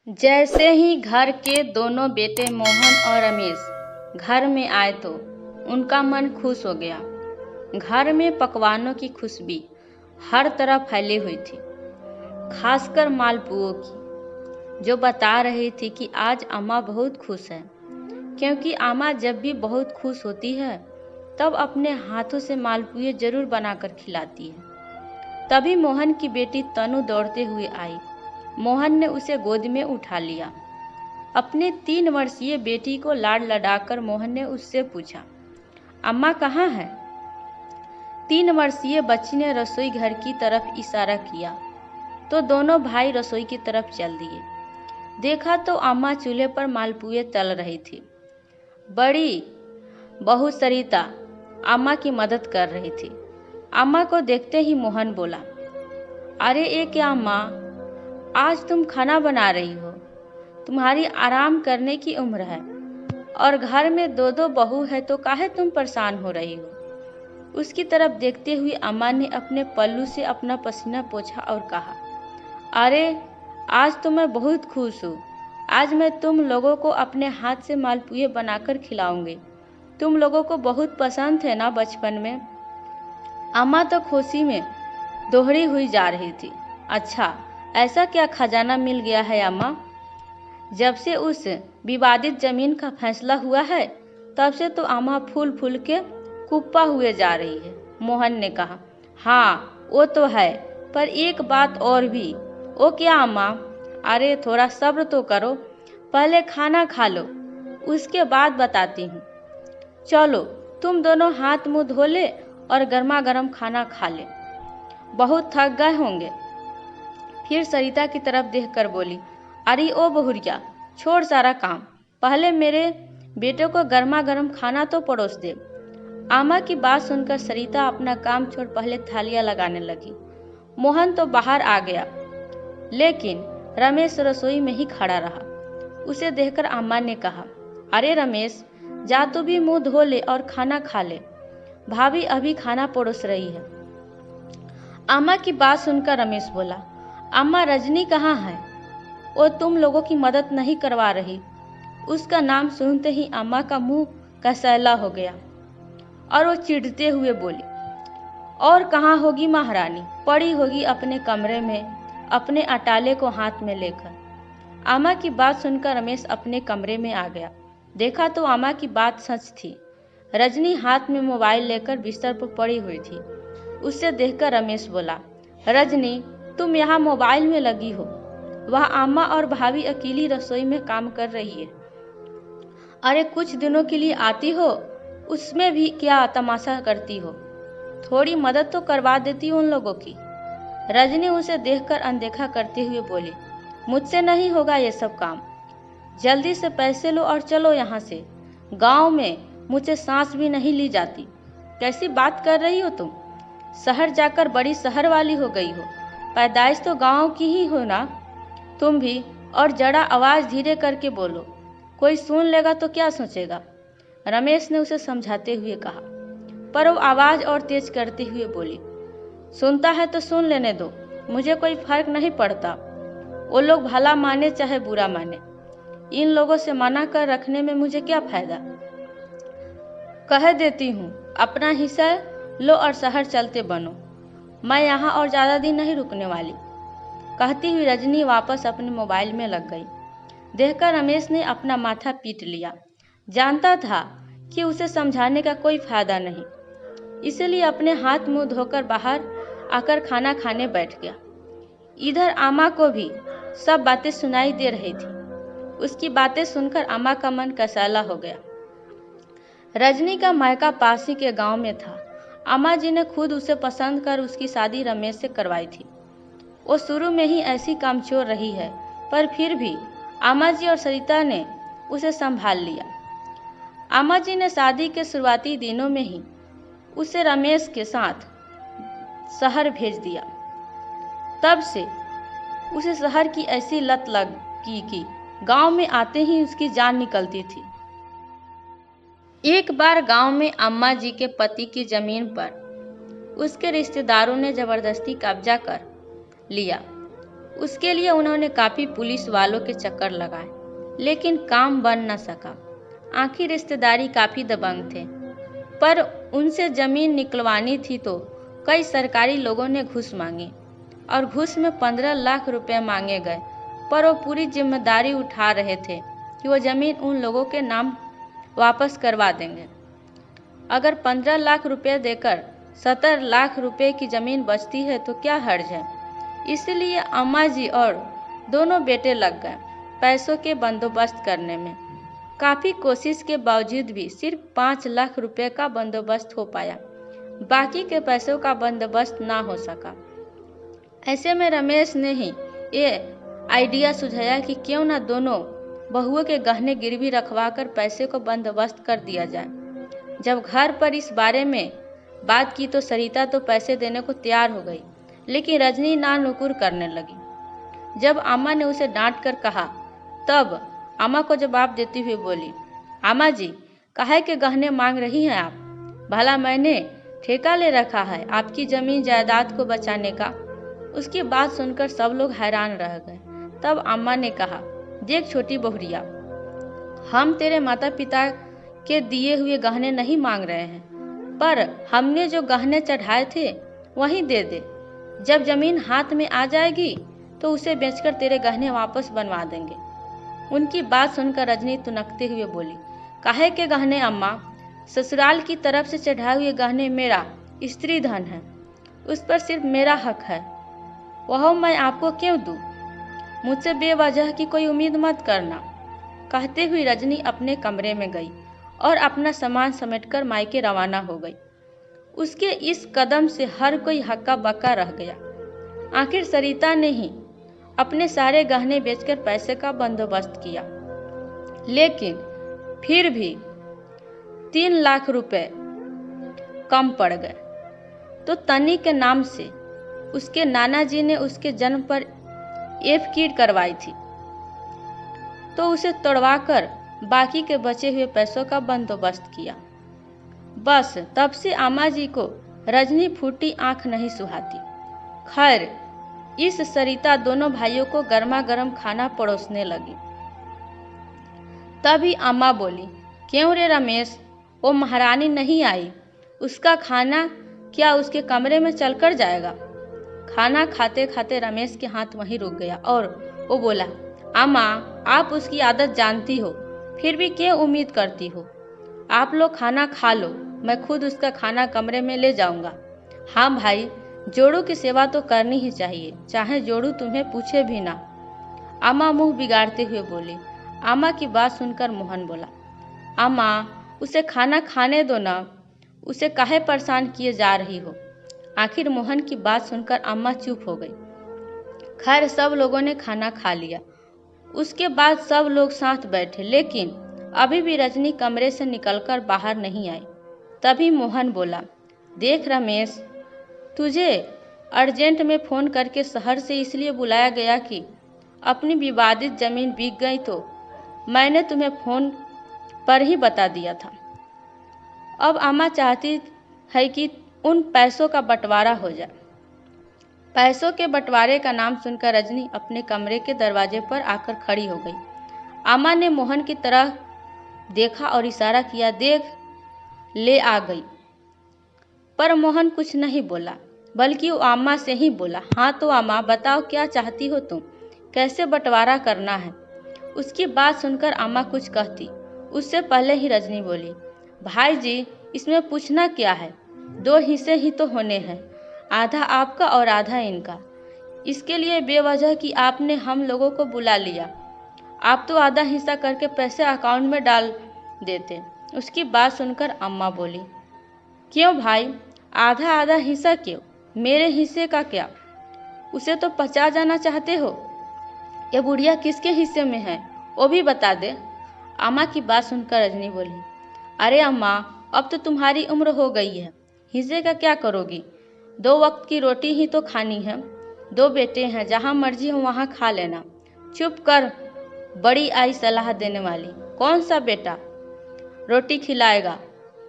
जैसे ही घर के दोनों बेटे मोहन और रमेश घर में आए तो उनका मन खुश हो गया। घर में पकवानों की खुशबू हर तरफ फैली हुई थी, खासकर मालपुओं की, जो बता रही थी कि आज अम्मा बहुत खुश है, क्योंकि अम्मा जब भी बहुत खुश होती है तब अपने हाथों से मालपुए जरूर बनाकर खिलाती है। तभी मोहन की बेटी तनु दौड़ते हुए आई। मोहन ने उसे गोद में उठा लिया। अपने 3 वर्षीय बेटी को लाड लडाकर मोहन ने उससे पूछा, अम्मा कहाँ है? 3 वर्षीय बच्ची ने रसोई घर की तरफ इशारा किया तो दोनों भाई रसोई की तरफ चल दिए। देखा तो अम्मा चूल्हे पर मालपुए तल रही थी। बड़ी बहू सरिता अम्मा की मदद कर रही थी। अम्मा को देखते ही मोहन बोला, अरे ये क्या अम्मा, आज तुम खाना बना रही हो? तुम्हारी आराम करने की उम्र है और घर में 2-2 बहू है तो काहे तुम परेशान हो रही हो? उसकी तरफ देखते हुए अम्मा ने अपने पल्लू से अपना पसीना पोंछा और कहा, अरे आज तो मैं बहुत खुश हूँ। आज मैं तुम लोगों को अपने हाथ से मालपुए बनाकर खिलाऊंगी। तुम लोगों को बहुत पसंद थे ना बचपन में? अम्मा तो खुशी में दोहरी हुई जा रही थी। अच्छा, ऐसा क्या खजाना मिल गया है अम्मा? जब से उस विवादित जमीन का फैसला हुआ है तब से तो अम्मा फूल फूल के कुप्पा हुए जा रही है। मोहन ने कहा, हाँ वो तो है, पर एक बात और भी। वो क्या अम्मा? अरे थोड़ा सब्र तो करो, पहले खाना खा लो, उसके बाद बताती हूँ। चलो तुम दोनों हाथ मुंह धो ले और गर्मा गर्म खाना खा ले, बहुत थक गए होंगे। फिर सरिता की तरफ देखकर बोली, अरे ओ बहुरिया, छोड़ सारा काम, पहले मेरे बेटे को गर्मा गर्म खाना तो परोस दे। अम्मा की बात सुनकर सरिता अपना काम छोड़ पहले थालियां लगाने लगी। मोहन तो बाहर आ गया, लेकिन रमेश रसोई में ही खड़ा रहा। उसे देखकर अम्मा ने कहा, अरे रमेश, जा तू भी मुंह धो ले और खाना खा ले, भाभी अभी खाना परोस रही है। अम्मा की बात सुनकर रमेश बोला, अम्मा रजनी कहाँ है? वो तुम लोगों की मदद नहीं करवा रही। उसका नाम सुनते ही अम्मा का मुंह कसैला हो गया और वो चिढ़ते हुए बोली, और कहाँ होगी महारानी, पड़ी होगी अपने कमरे में अपने अटाले को हाथ में लेकर। अम्मा की बात सुनकर रमेश अपने कमरे में आ गया। देखा तो अम्मा की बात सच थी। रजनी हाथ में मोबाइल लेकर बिस्तर पर पड़ी हुई थी। उसे देखकर रमेश बोला, रजनी तुम यहाँ मोबाइल में लगी हो, वह अम्मा और भाभी अकेली रसोई में काम कर रही है। अरे कुछ दिनों के लिए आती हो, उसमें भी क्या तमाशा करती हो? थोड़ी मदद तो करवा देती उन लोगों की। रजनी उसे देखकर अनदेखा करते हुए बोली, मुझसे नहीं होगा ये सब काम, जल्दी से पैसे लो और चलो यहाँ से। गांव में मुझसे सांस भी नहीं ली जाती। कैसी बात कर रही हो तुम? शहर जाकर बड़ी शहर वाली हो गई हो, पैदाइश तो गांव की ही हो ना तुम भी। और जरा आवाज धीरे करके बोलो, कोई सुन लेगा तो क्या सोचेगा? रमेश ने उसे समझाते हुए कहा, पर वो आवाज और तेज करते हुए बोली, सुनता है तो सुन लेने दो, मुझे कोई फर्क नहीं पड़ता। वो लोग भला माने चाहे बुरा माने, इन लोगों से मना कर रखने में मुझे क्या फायदा। कह देती हूँ, अपना हिस्सा लो और शहर चलते बनो। मैं यहाँ और ज्यादा दिन नहीं रुकने वाली। कहती हुई रजनी वापस अपने मोबाइल में लग गई। देखकर रमेश ने अपना माथा पीट लिया। जानता था कि उसे समझाने का कोई फायदा नहीं, इसलिए अपने हाथ मुंह धोकर बाहर आकर खाना खाने बैठ गया। इधर अम्मा को भी सब बातें सुनाई दे रही थी। उसकी बातें सुनकर अम्मा का मन कसैला हो गया। रजनी का मायका पास ही के गांव में था। अम्मा जी ने खुद उसे पसंद कर उसकी शादी रमेश से करवाई थी। वो शुरू में ही ऐसी कामचोर रही है, पर फिर भी अम्मा जी और सरिता ने उसे संभाल लिया। अम्मा जी ने शादी के शुरुआती दिनों में ही उसे रमेश के साथ शहर भेज दिया। तब से उसे शहर की ऐसी लत लगी कि गांव में आते ही उसकी जान निकलती थी। एक बार गांव में अम्मा जी के पति की जमीन पर उसके रिश्तेदारों ने जबरदस्ती कब्जा कर लिया। उसके लिए उन्होंने काफ़ी पुलिस वालों के चक्कर लगाए, लेकिन काम बन न सका। आखिर रिश्तेदारी काफ़ी दबंग थे, पर उनसे ज़मीन निकलवानी थी तो कई सरकारी लोगों ने घूस मांगी और घूस में 15 लाख रुपए मांगे गए, पर वो पूरी जिम्मेदारी उठा रहे थे कि वो ज़मीन उन लोगों के नाम वापस करवा देंगे। अगर 15 लाख रुपए देकर 70 लाख रुपए की ज़मीन बचती है तो क्या हर्ज है। इसलिए अम्मा जी और दोनों बेटे लग गए पैसों के बंदोबस्त करने में। काफ़ी कोशिश के बावजूद भी सिर्फ 5 लाख रुपए का बंदोबस्त हो पाया, बाकी के पैसों का बंदोबस्त ना हो सका। ऐसे में रमेश ने ही ये आइडिया सुझाया कि क्यों ना दोनों बहुओं के गहने गिरवी रखवा कर पैसे को बंदोबस्त कर दिया जाए। जब घर पर इस बारे में बात की तो सरिता तो पैसे देने को तैयार हो गई, लेकिन रजनी ना नुकुर करने लगी। जब अम्मा ने उसे डांट कर कहा, तब अम्मा को जवाब देती हुई बोली, अम्मा जी, काहे के गहने मांग रही हैं आप? भला मैंने ठेका ले रखा है आपकी ज़मीन जायदाद को बचाने का? उसकी बात सुनकर सब लोग हैरान रह गए। तब अम्मा ने कहा, देख छोटी बहुरिया, हम तेरे माता पिता के दिए हुए गहने नहीं मांग रहे हैं, पर हमने जो गहने चढ़ाए थे वही दे दे। जब ज़मीन हाथ में आ जाएगी तो उसे बेचकर तेरे गहने वापस बनवा देंगे। उनकी बात सुनकर रजनी तुनकते हुए बोली, काहे के गहने अम्मा? ससुराल की तरफ से चढ़ाए हुए गहने मेरा स्त्री धन है, उस पर सिर्फ मेरा हक है, वह मैं आपको क्यों दूं? मुझसे बेवजह की कोई उम्मीद मत करना। कहते हुए रजनी अपने कमरे में गई और अपना सामान समेटकर मायके रवाना हो गई। उसके इस कदम से हर कोई हक्का बक्का रह गया। आखिर सरिता ने ही अपने सारे गहने बेचकर पैसे का बंदोबस्त किया, लेकिन फिर भी 3 लाख रुपए कम पड़ गए। तो तनी के नाम से उसके नाना जी ने उसके जन्म पर एफ करवाई थी, तो उसे तोड़वाकर बाकी के बचे हुए पैसों का बंदोबस्त किया। बस तब से अम्मा जी को रजनी फूटी आंख नहीं सुहाती। खैर, इस सरिता दोनों भाइयों को गर्मा गर्म खाना परोसने लगी। तभी अम्मा बोली, क्यों रे रमेश, वो महारानी नहीं आई? उसका खाना क्या उसके कमरे में चलकर जाएगा? खाना खाते खाते रमेश के हाथ वहीं रुक गया और वो बोला, अम्मा, आप उसकी आदत जानती हो, फिर भी क्यों उम्मीद करती हो? आप लोग खाना खा लो, मैं खुद उसका खाना कमरे में ले जाऊंगा। हाँ भाई, जोड़ू की सेवा तो करनी ही चाहिए, चाहे जोड़ू तुम्हें पूछे भी ना। अम्मा मुंह बिगाड़ते हुए बोली। अम्मा की बात सुनकर मोहन बोला, अम्मा, उसे खाना खाने दो ना, उसे काहे परेशान किए जा रही हो? आखिर मोहन की बात सुनकर अम्मा चुप हो गई। खैर, सब लोगों ने खाना खा लिया। उसके बाद सब लोग साथ बैठे, लेकिन अभी भी रजनी कमरे से निकलकर बाहर नहीं आई। तभी मोहन बोला, देख रमेश, तुझे अर्जेंट में फ़ोन करके शहर से इसलिए बुलाया गया कि अपनी विवादित ज़मीन बिक गई, तो मैंने तुम्हें फ़ोन पर ही बता दिया था। अब अम्मा चाहती है कि उन पैसों का बंटवारा हो जाए। पैसों के बंटवारे का नाम सुनकर रजनी अपने कमरे के दरवाजे पर आकर खड़ी हो गई। अम्मा ने मोहन की तरफ देखा और इशारा किया, देख ले आ गई। पर मोहन कुछ नहीं बोला, बल्कि वो अम्मा से ही बोला, हाँ तो अम्मा, बताओ क्या चाहती हो तुम, कैसे बंटवारा करना है? उसकी बात सुनकर अम्मा कुछ कहती, उससे पहले ही रजनी बोली, भाई जी, इसमें पूछना क्या है, 2 हिस्से ही तो होने हैं, आधा आपका और आधा इनका। इसके लिए बेवजह कि आपने हम लोगों को बुला लिया, आप तो आधा हिस्सा करके पैसे अकाउंट में डाल देते। उसकी बात सुनकर अम्मा बोली, क्यों भाई, आधा आधा हिस्सा क्यों? मेरे हिस्से का क्या? उसे तो 50 जाना चाहते हो? ये बुढ़िया किसके हिस्से में है, वो भी बता दे। अम्मा की बात सुनकर रजनी बोली, अरे अम्मा, अब तो तुम्हारी उम्र हो गई है, हिस्से का क्या करोगी? 2 वक्त की रोटी ही तो खानी है। 2 बेटे हैं, जहाँ मर्जी हो वहाँ खा लेना। चुप कर, बड़ी आई सलाह देने वाली। कौन सा बेटा रोटी खिलाएगा?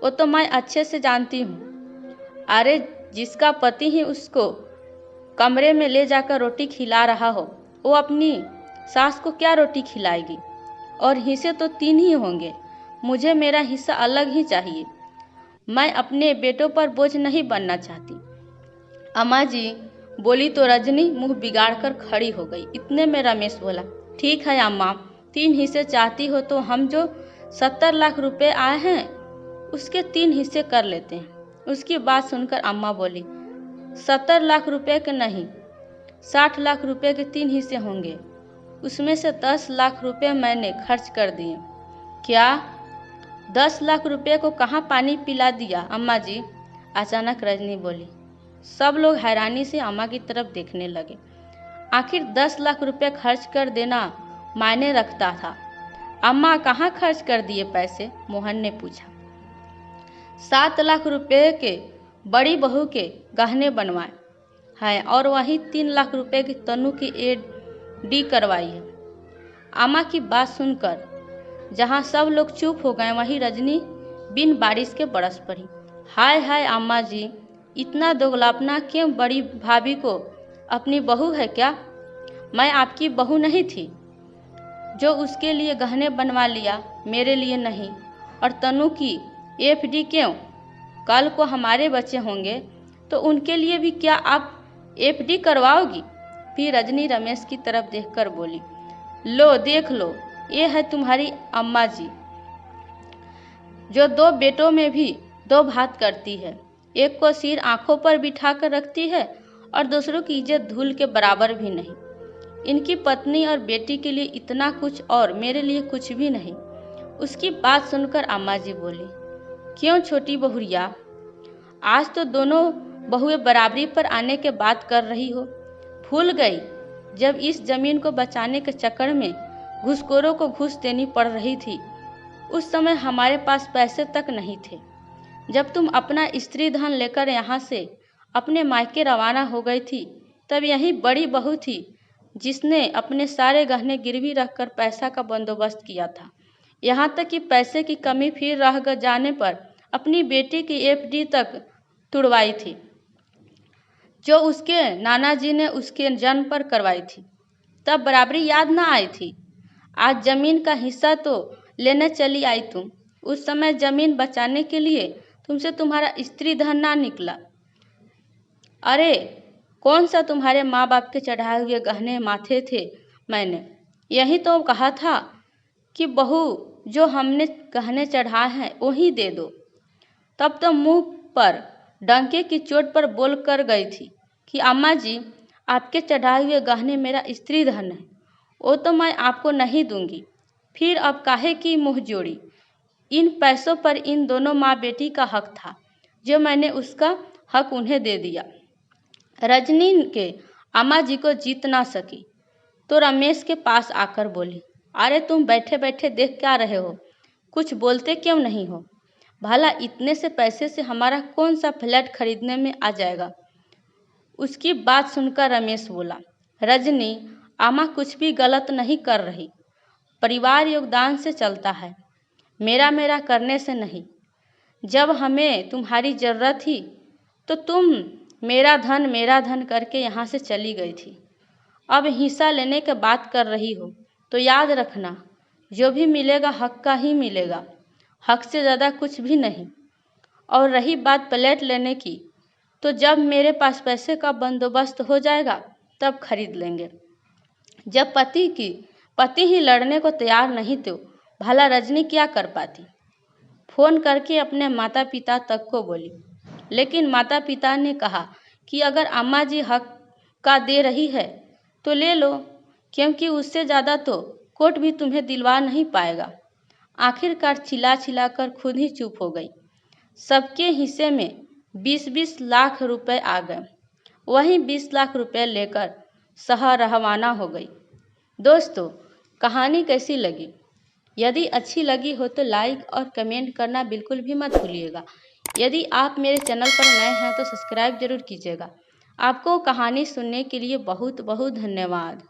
वो तो मैं अच्छे से जानती हूँ। अरे जिसका पति ही उसको कमरे में ले जाकर रोटी खिला रहा हो, वो अपनी सास को क्या रोटी खिलाएगी? और हिस्से तो 3 ही होंगे, मुझे मेरा हिस्सा अलग ही चाहिए। मैं अपने बेटों पर बोझ नहीं बनना चाहती। अम्मा जी बोली तो रजनी मुंह बिगाड़ कर खड़ी हो गई। इतने में रमेश बोला, ठीक है अम्मा, 3 हिस्से चाहती हो तो हम जो 70 लाख रुपए आए हैं उसके 3 हिस्से कर लेते हैं। उसकी बात सुनकर अम्मा बोली, 70 लाख रुपए के नहीं, 60 लाख रुपए के 3 हिस्से होंगे। उसमें से 10 लाख रुपए मैंने खर्च कर दिए। क्या 10 लाख रुपए को कहाँ पानी पिला दिया अम्मा जी? अचानक रजनी बोली। सब लोग हैरानी से अम्मा की तरफ देखने लगे। आखिर 10 लाख रुपए खर्च कर देना मायने रखता था। अम्मा कहाँ खर्च कर दिए पैसे? मोहन ने पूछा। 7 लाख रुपए के बड़ी बहू के गहने बनवाए हैं और वहीं 3 लाख रुपए की तनु की एडी करवाई है। अम्मा की बात सुनकर जहाँ सब लोग चुप हो गए, वहीं रजनी बिन बारिश के बरस पड़ी। हाय हाय अम्मा जी, इतना दोगलापना क्यों? बड़ी भाभी को अपनी बहू है क्या? मैं आपकी बहू नहीं थी जो उसके लिए गहने बनवा लिया, मेरे लिए नहीं? और तनु की एफडी क्यों? कल को हमारे बच्चे होंगे तो उनके लिए भी क्या आप एफडी करवाओगी? फिर रजनी रमेश की तरफ देखकर बोली, लो देख लो, ये है तुम्हारी अम्मा जी जो 2 बेटों में भी 2 भात करती है। एक को सिर आंखों पर बिठा कर रखती है और दूसरों की इज्जत धूल के बराबर भी नहीं। इनकी पत्नी और बेटी के लिए इतना कुछ और मेरे लिए कुछ भी नहीं। उसकी बात सुनकर अम्मा जी बोली, क्यों छोटी बहुरिया, आज तो दोनों बहुएं बराबरी पर आने के बात कर रही हो? भूल गई जब इस जमीन को बचाने के चक्कर में घूसखोरों को घूस देनी पड़ रही थी, उस समय हमारे पास पैसे तक नहीं थे। जब तुम अपना स्त्री धन लेकर यहाँ से अपने मायके रवाना हो गई थी, तब यही बड़ी बहू थी जिसने अपने सारे गहने गिरवी रखकर पैसा का बंदोबस्त किया था। यहाँ तक कि पैसे की कमी फिर रह जाने पर अपनी बेटी की एफडी तक तुड़वाई थी, जो उसके नाना जी ने उसके जन्म पर करवाई थी। तब बराबरी याद ना आई थी। आज जमीन का हिस्सा तो लेने चली आई तुम। उस समय जमीन बचाने के लिए तुमसे तुम्हारा स्त्री धन ना निकला। अरे कौन सा तुम्हारे माँ बाप के चढ़ाए हुए गहने माथे थे? मैंने यही तो कहा था कि बहू जो हमने गहने चढ़ाए हैं वही दे दो। तब तो मुंह पर डंके की चोट पर बोल कर गई थी कि अम्मा जी, आपके चढ़ाए हुए गहने मेरा स्त्री धन है, वो तो मैं आपको नहीं दूंगी। फिर अब काहे की मुँह जोड़ी? इन पैसों पर इन दोनों माँ बेटी का हक था, जो मैंने उसका हक उन्हें दे दिया। रजनी के अम्मा जी को जीत ना सकी तो रमेश के पास आकर बोली, अरे तुम बैठे बैठे देख क्या रहे हो? कुछ बोलते क्यों नहीं हो? भला इतने से पैसे से हमारा कौन सा फ्लैट खरीदने में आ जाएगा? उसकी बात सुनकर रमेश बोला, रजनी, अम्मा कुछ भी गलत नहीं कर रही। परिवार योगदान से चलता है, मेरा करने से नहीं। जब हमें तुम्हारी ज़रूरत थी तो तुम मेरा धन करके यहाँ से चली गई थी। अब हिस्सा लेने की बात कर रही हो तो याद रखना, जो भी मिलेगा हक का ही मिलेगा, हक से ज़्यादा कुछ भी नहीं। और रही बात प्लेट लेने की, तो जब मेरे पास पैसे का बंदोबस्त हो जाएगा तब खरीद लेंगे। जब पति ही लड़ने को तैयार नहीं तो भला रजनी क्या कर पाती? फोन करके अपने माता पिता तक को बोली, लेकिन माता पिता ने कहा कि अगर अम्मा जी हक का दे रही है तो ले लो, क्योंकि उससे ज़्यादा तो कोर्ट भी तुम्हें दिलवा नहीं पाएगा। आखिरकार चिल्ला कर खुद ही चुप हो गई। सबके हिस्से में 20-20 लाख रुपए आ गए। वहीं 20 लाख रुपए लेकर शहर रवाना हो गई। दोस्तों, कहानी कैसी लगी? यदि अच्छी लगी हो तो लाइक और कमेंट करना बिल्कुल भी मत भूलिएगा। यदि आप मेरे चैनल पर नए हैं तो सब्सक्राइब जरूर कीजिएगा। आपको कहानी सुनने के लिए बहुत बहुत धन्यवाद।